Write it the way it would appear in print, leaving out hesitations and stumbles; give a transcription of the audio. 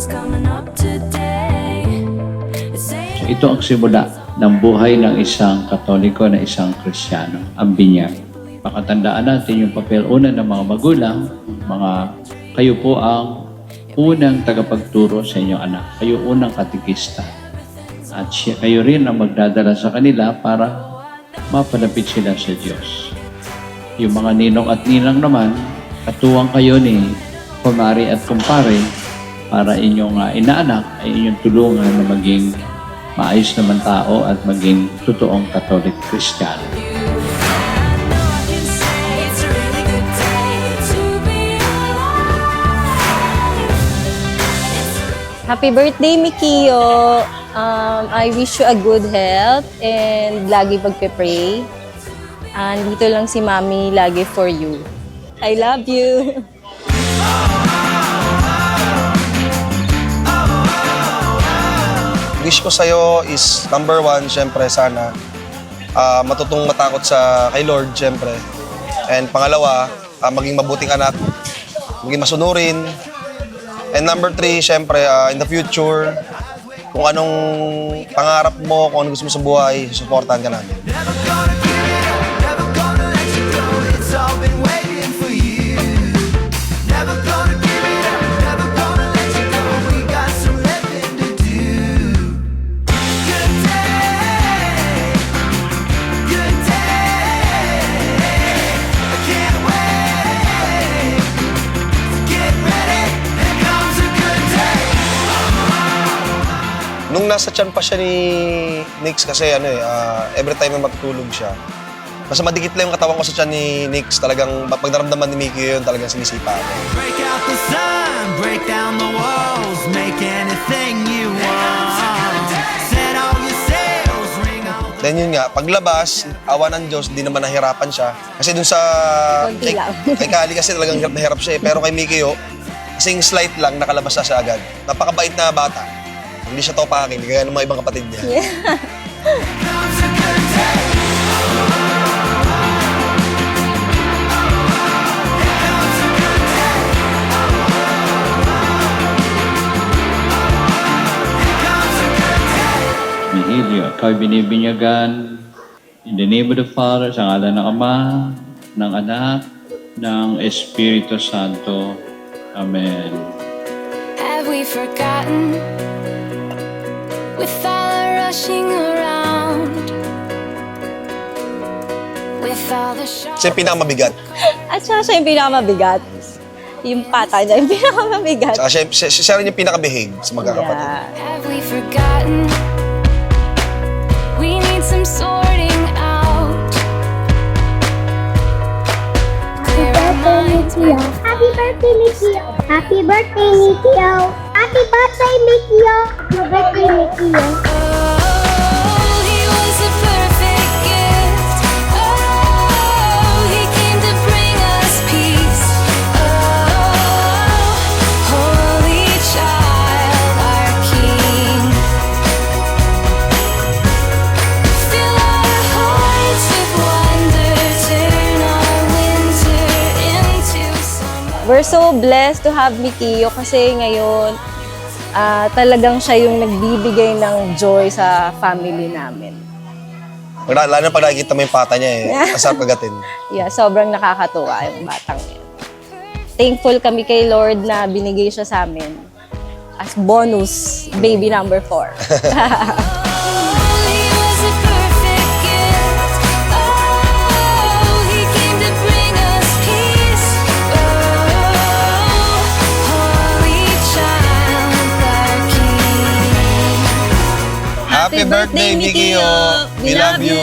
So ito ang simula ng buhay ng isang Katoliko na isang Kristiyano, ang binyag. Pakatandaan natin yung papel una ng mga magulang, kayo po ang unang tagapagturo sa inyong anak. Kayo unang katikista. At kayo rin ang magdadala sa kanila para mapalapit sila sa Diyos. Yung mga ninong at ninang naman, katuwang kayo ni kumari at kumpare para inyong inaanak ay inyong tulungan na maging maayos naman tao at maging totoong Catholic Christian. Happy birthday, Mikio! I wish you a good health and lagi pagpe-pray. Dito lang si Mami lagi for you. I love you! Wish ko sa'yo is number one, syempre sana matutong matakot kay Lord, syempre. And pangalawa, maging mabuting anak, maging masunurin. And number three, syempre, in the future, kung anong pangarap mo, kung anong gusto mo sa buhay, susuportahan ka namin. Nung nasa tiyan pa siya ni Nix kasi every time na matutulog siya, mas madikit lang yung katawan ko sa tiyan ni Nix. Talagang pag naramdaman ni Mickey yun, talagang sinisipa ako. Break out the sun, break down the walls, make anything you want. Set all your sails, ring out. Then yun nga, paglabas, awa ng Diyos, di naman nahirapan siya. Kasi dun sa kay Kali kasi talagang hirap na hirap siya eh. Pero kay Mickey kasing slight lang, nakalabas na siya agad. Napakabait na bata. Hindi siya topakin, kaya ng mga ibang kapatid niya. Yeah. Mihilyo, ikaw binibinyagan in the name of the Father, sa ngalan ng Ama, ng Anak, ng Espiritu Santo. Amen. Have we forgotten with all the rushing around, with all the Siya yung pinakamabigat. At siya yung pinakamabigat. Yung pata niya yung pinakamabigat. Saka siya rin yung pinaka-behave sa magkakapatid. Yeah. Have we forgotten? We need some sorting out. Clear our minds. Happy birthday, Mikio! Happy birthday, Mikio! Happy birthday, Mikio! Happy birthday, Mikio! Oh, he was a perfect gift. Oh, he came to bring us peace. Oh, holy child, our King. Fill our hearts with wonder, turn our winter into summer. We're so blessed to have Mikio kasi ngayon talagang siya yung nagbibigay ng joy sa family namin. Lalo na pag nakikita mo yung pata niya masarap kagatin. Yeah, sobrang nakakatuwa yung batang yan. Thankful kami kay Lord na binigay siya sa amin as bonus baby number 4. He was a perfect gift. Oh, he came to bring us peace. Oh, holy child, our King. Happy birthday, Mikio! We love you!